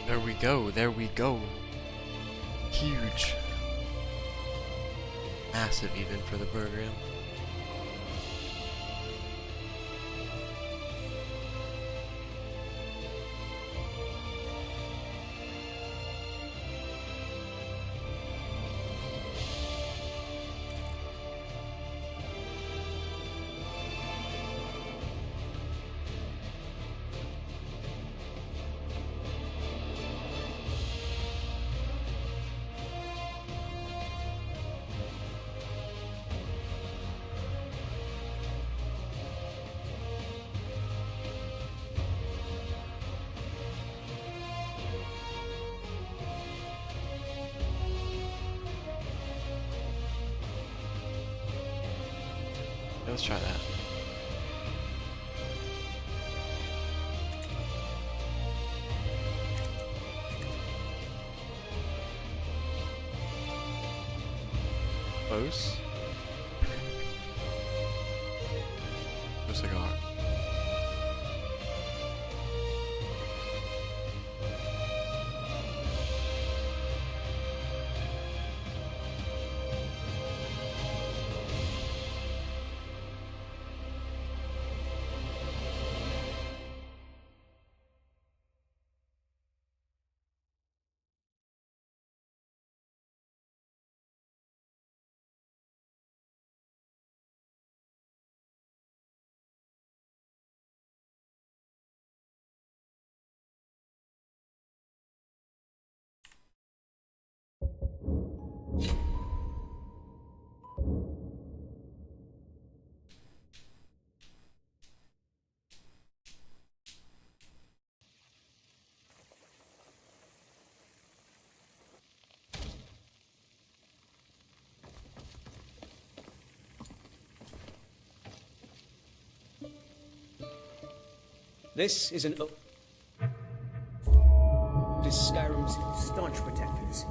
There we go, there we go. Huge. Massive even for the program. Let's try that. Close. No cigar. This is an... This Skyrim's staunch protectors.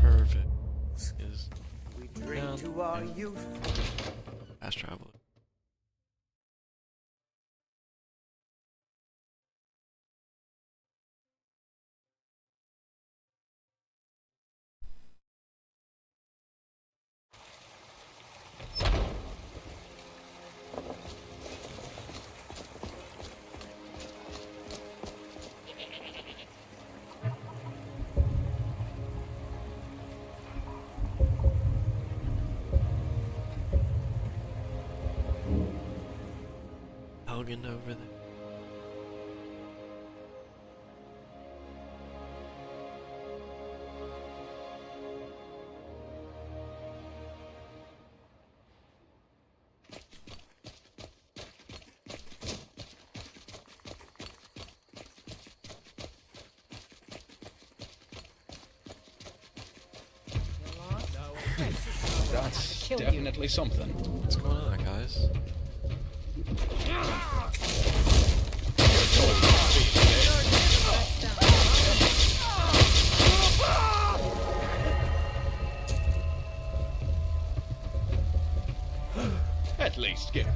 Perfect. Is We drink to our youth. fast travel. Elgin over there. That's definitely something. What's going on, guys? At least give me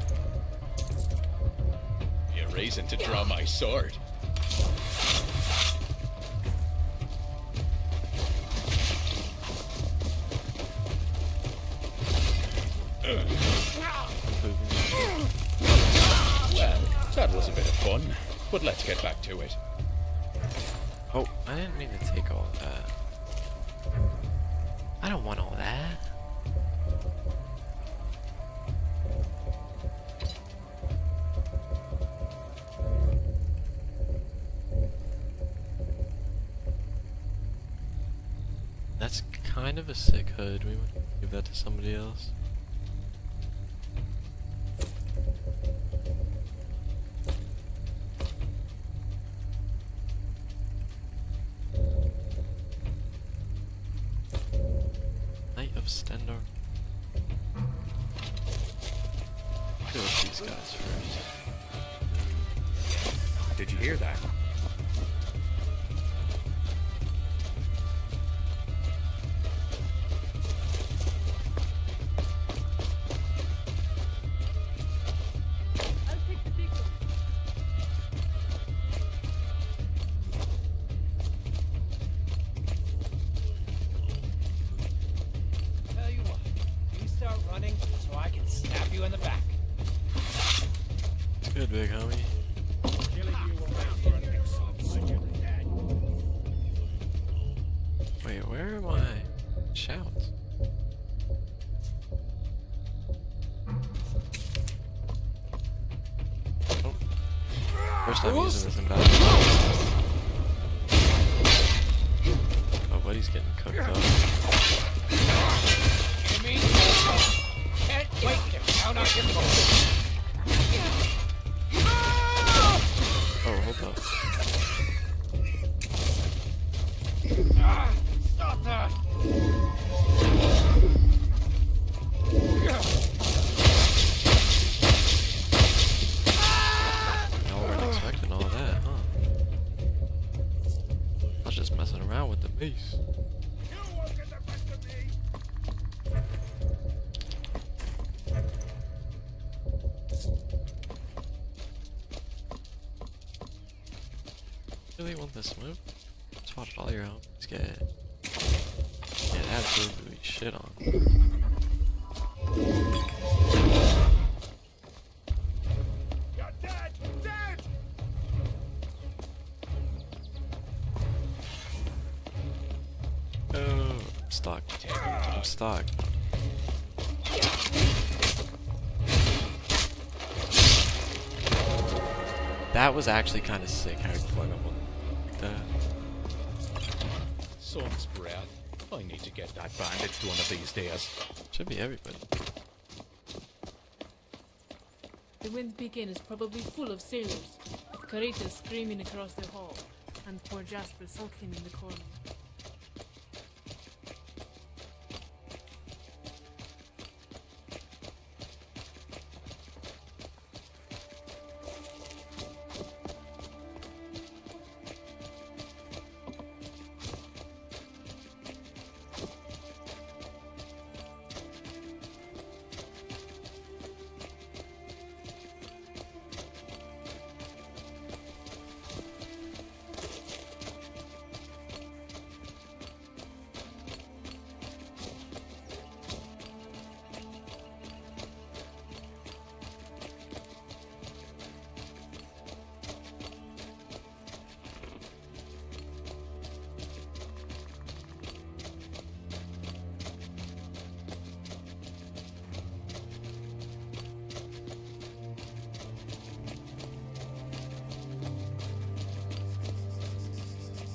a reason to draw my sword. Well, that was a bit of fun, but let's get back to it. Oh, I didn't mean to take all that. I don't want all that. That's kind of a sick hood. We would give that to somebody else. Knight of Stendar. Deal with these guys first. Did you hear that? you in the back. It's good, big homie. Killing you will make for an excellent mission. Wait, where are my shouts? Oh. First time using this in battle. Oh, buddy's getting cooked up. Enemy? Can't wait to count out your forces. Oh, hold up. Stop that! Y'all weren't expecting all that, huh? I was just messing around with the base. You won't get the best of me! Really want this move? Just watch all your homies get absolutely shit on. You're dead! Dead! Oh, I'm stuck. I'm stuck. That was actually kind of sick how he flung up like that. Sun's breath. I need to get that bandaged one of these days. Should be everybody. The wind beacon is probably full of sailors, with Carita screaming across the hall, and poor Jasper sulking in the corner.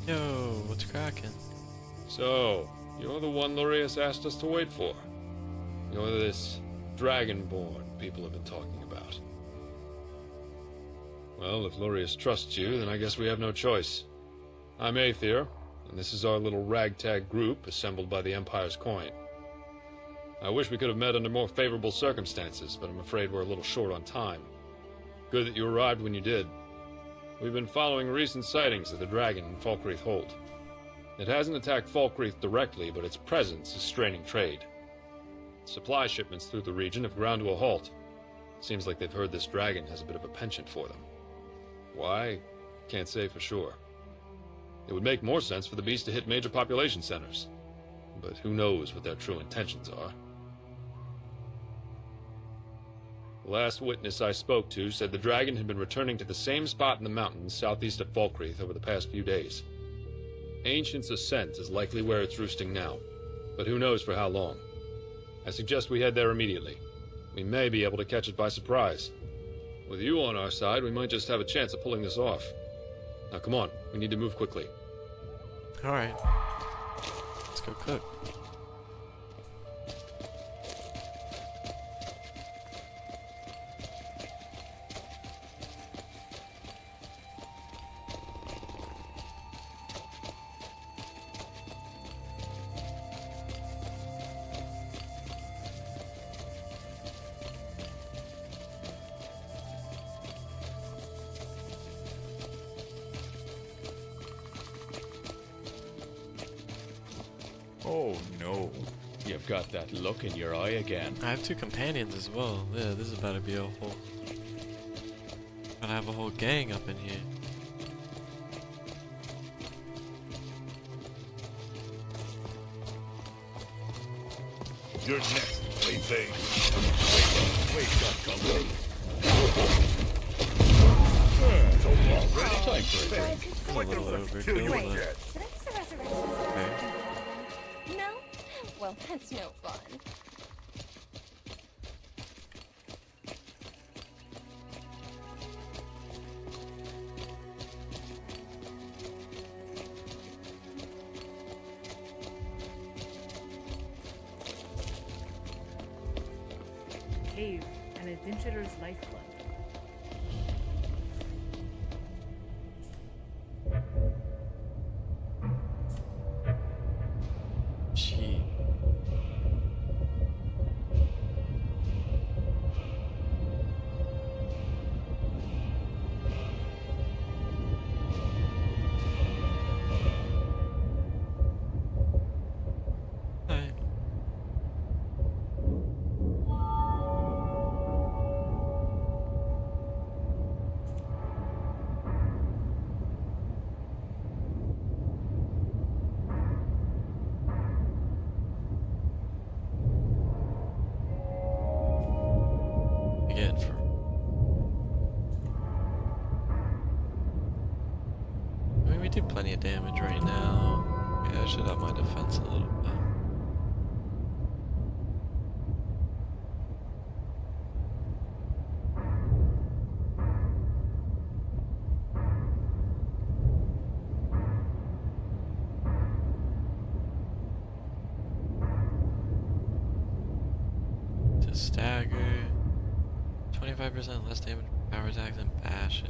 Yo, what's cracking? So, you're the one Lurius asked us to wait for. You're this Dragonborn people have been talking about. Well, if Lurius trusts you, then I guess we have no choice. I'm Aether, and this is our little ragtag group assembled by the Empire's coin. I wish we could have met under more favorable circumstances, but I'm afraid we're a little short on time. Good that you arrived when you did. We've been following recent sightings of the dragon in Falkreath Hold. It hasn't attacked Falkreath directly, but its presence is straining trade. Supply shipments through the region have ground to a halt. Seems like they've heard this dragon has a bit of a penchant for them. Why? Can't say for sure. It would make more sense for the beast to hit major population centers. But who knows what their true intentions are. The last witness I spoke to said the dragon had been returning to the same spot in the mountains southeast of Falkreath over the past few days. Ancient's Ascent is likely where it's roosting now, but who knows for how long. I suggest we head there immediately. We may be able to catch it by surprise. With you on our side, we might just have a chance of pulling this off. Now come on, we need to move quickly. Alright. Let's go cook. Oh no. You've got that look in your eye again. I have two companions as well. Yeah, this is about to be a whole... Gonna have a whole gang up in here. You're next, plaything. We've got company. Time for a drink. A little overkill, Wait, but did I miss the resurrection? okay. No? Well, that's no fun. Cave, an adventurer's lifeblood. Gee. Hi. Again for I mean we do plenty of damage right now. Yeah, I should up my defense a little bit. To stagger. 25% less damage from power attacks and bashes.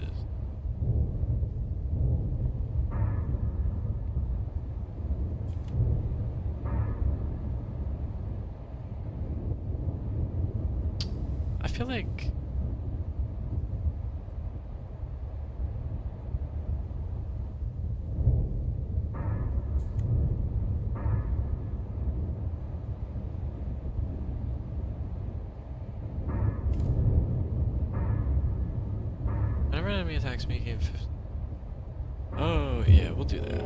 I feel like whenever an enemy attacks me, gain 50. Oh yeah, we'll do that.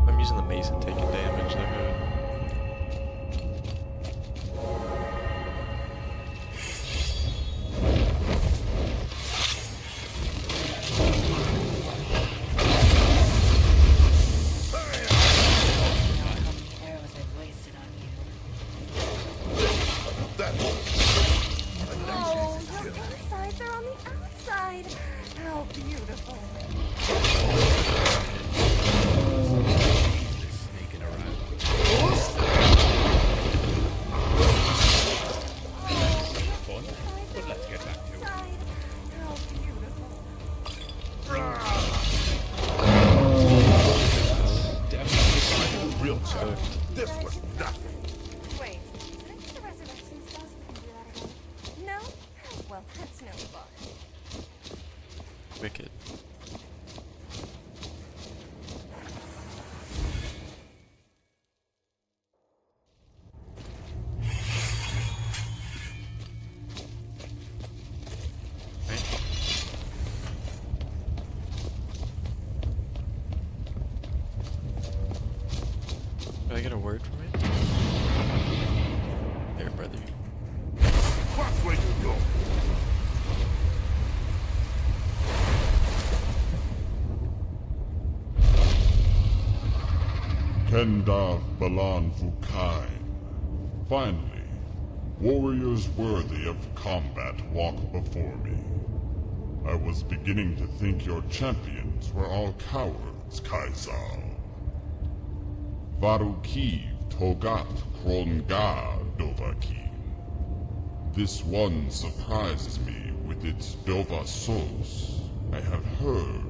I'm using the mace and taking damage. They're good. Oh, your insides are on the outside. How beautiful. Sneaking around. Fun, but let's get back to it. Outside. How beautiful. Definitely real tough. This was nothing. Wait, did I miss the resurrection spells? Can do that again? No? Well, that's no fun. Wicked. Right. Do I get a word from it? There, brother. Watch where you go. Kendav Balan Fukain. Finally, warriors worthy of combat walk before me. I was beginning to think your champions were all cowards, Kaisal. Varukiv Togat Kronga Dovaki. This one surprises me with its Dovasos. I have heard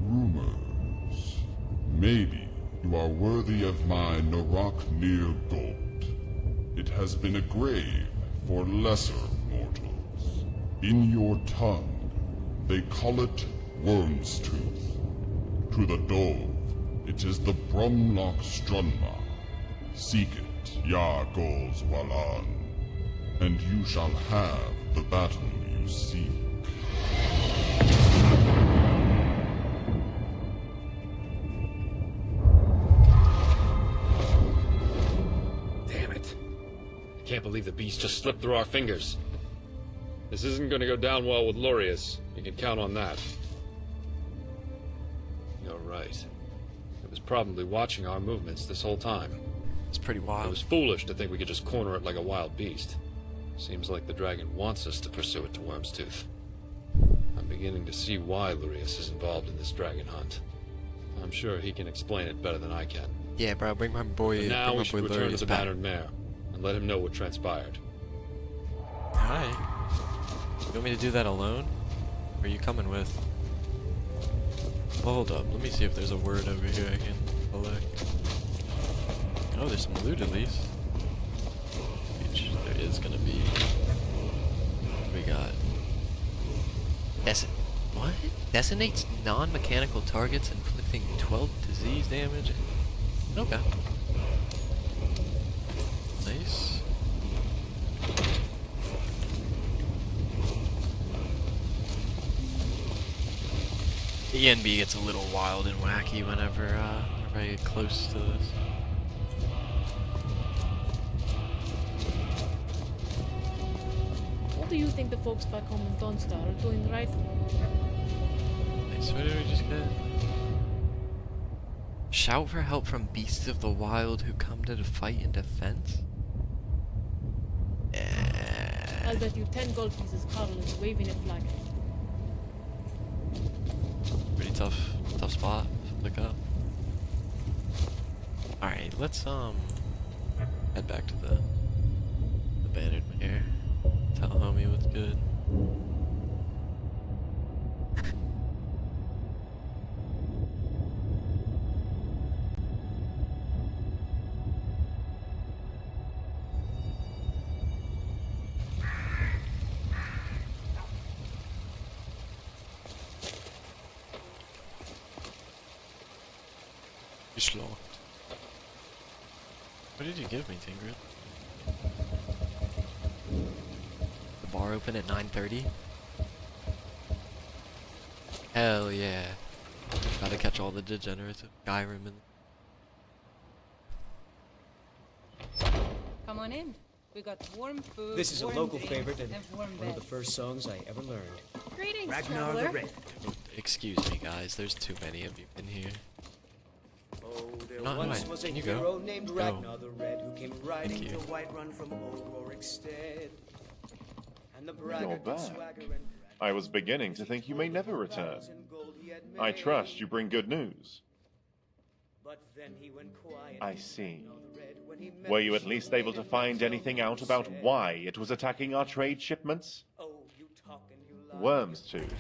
rumors. Maybe you are worthy of my Narak near gold. It has been a grave for lesser mortals. In your tongue, they call it Worm's Tooth. To the dove, it is the Brumlock Strunma. Seek it, Ya Gols Walan, and you shall have the battle you seek. Damn it. I can't believe believe the beast just slipped through our fingers. This isn't going to go down well with Lurius. You can count on that. You're right. It was probably watching our movements this whole time. It's pretty It wild. was foolish to think we could just corner it like a wild beast. Seems like the dragon wants us to pursue it to Worm's Tooth. I'm beginning to see why Lurius is involved in this dragon hunt. I'm sure he can explain it better than I can. Yeah, bro, bring my boy. But now bring we my should boy return to Lurius the back. Battered Mare and let him know what transpired. Alright. You want me to do that alone? Or are you coming with? Hold up, let me see if there's a word over here I can collect. Oh, there's some loot at least. Which there is gonna be. What we got? What? Designates non-mechanical targets inflicting 12 disease damage? Okay. Nice. The ENB gets a little wild and wacky whenever I get close to this. What do you think the folks back home in Dawnstar are doing right? Nice, what did we just get? Shout for help from beasts of the wild who come to the fight in defense? I'll bet you 10 gold pieces Carl is waving a flag. Pretty tough spot to pick up. Alright, let's head back to the Battered Mare. Tell homie what's good. You're locked. What did you give me, Tingrid? The bar open at 9:30? Hell yeah. Gotta catch all the degenerates of Skyrim and... Come on in. We got warm food. This is a warm local drinks, favorite and warm one of the beds. first songs I ever learned. Greetings, Ragnar the traveler. Red. Excuse me guys, there's too many of you in here. Oh, there Not once mine. was a Can you go? hero named Go. Ragnar the Red who came riding you. to Whiterun from old Rorikstead. And the You're braggart back. swagger and I was beginning to think you may never return. I trust you bring good news. But then he went quiet. I see. Ragnar the Red, when he met Were you the at least maiden able to of find the anything jungle, out about said, why it was attacking our trade shipments? "Oh, you talk and you lie, Worm's you Tooth.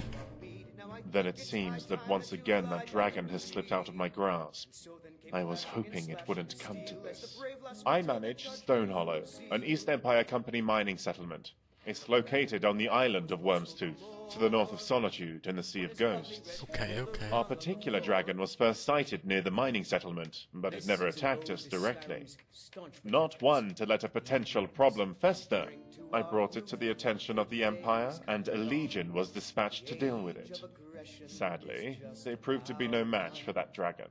Now I Then think it it's seems high that time once you again ride that like dragon a has slipped out of my grasp. So then came I was crashing and hoping it slashing wouldn't come to steel as the this. brave last I protected manage judge Stone of Hollow, the sea. an East Empire Company mining settlement. It's located on the island of Worm's Tooth, to the north of Solitude in the Sea of Ghosts. Okay, okay. Our particular dragon was first sighted near the mining settlement, but it never attacked us directly. Not one to let a potential problem fester, I brought it to the attention of the Empire, and a legion was dispatched to deal with it. Sadly, they proved to be no match for that dragon.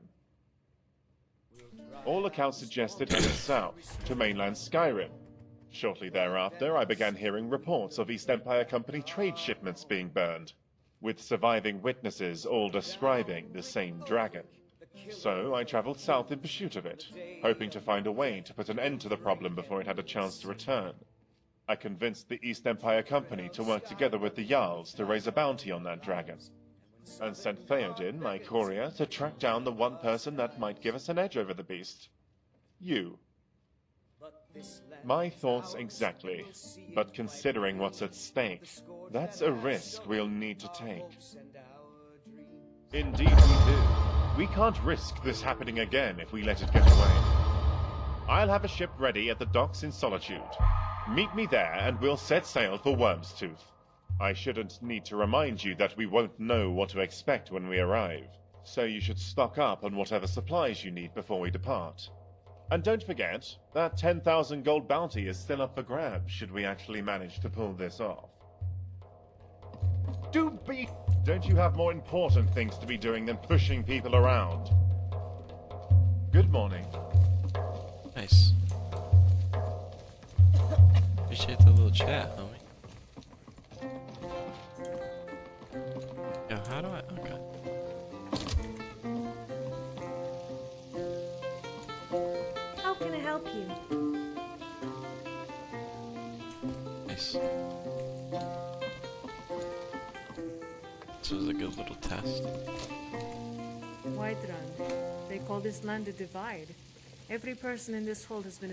All accounts suggest it headed south, to mainland Skyrim. Shortly thereafter, I began hearing reports of East Empire Company trade shipments being burned, with surviving witnesses all describing the same dragon. So I traveled south in pursuit of it, hoping to find a way to put an end to the problem before it had a chance to return. I convinced the East Empire Company to work together with the Jarls to raise a bounty on that dragon, and sent Theoden, my courier, to track down the one person that might give us an edge over the beast. You. My thoughts exactly, but considering what's at stake, that's a risk we'll need to take. Indeed we do. We can't risk this happening again if we let it get away. I'll have a ship ready at the docks in Solitude. Meet me there and we'll set sail for Worm's Tooth. I shouldn't need to remind you that we won't know what to expect when we arrive, so you should stock up on whatever supplies you need before we depart. And don't forget, that 10,000 gold bounty is still up for grabs should we actually manage to pull this off. Don't you have more important things to be doing than pushing people around? Good morning. Nice. Appreciate the little chat, homie. Yo, how do I? Okay. How can I help you? Nice. This was a good little test. Whiterun. They call this land a divide. Every person in this hold has been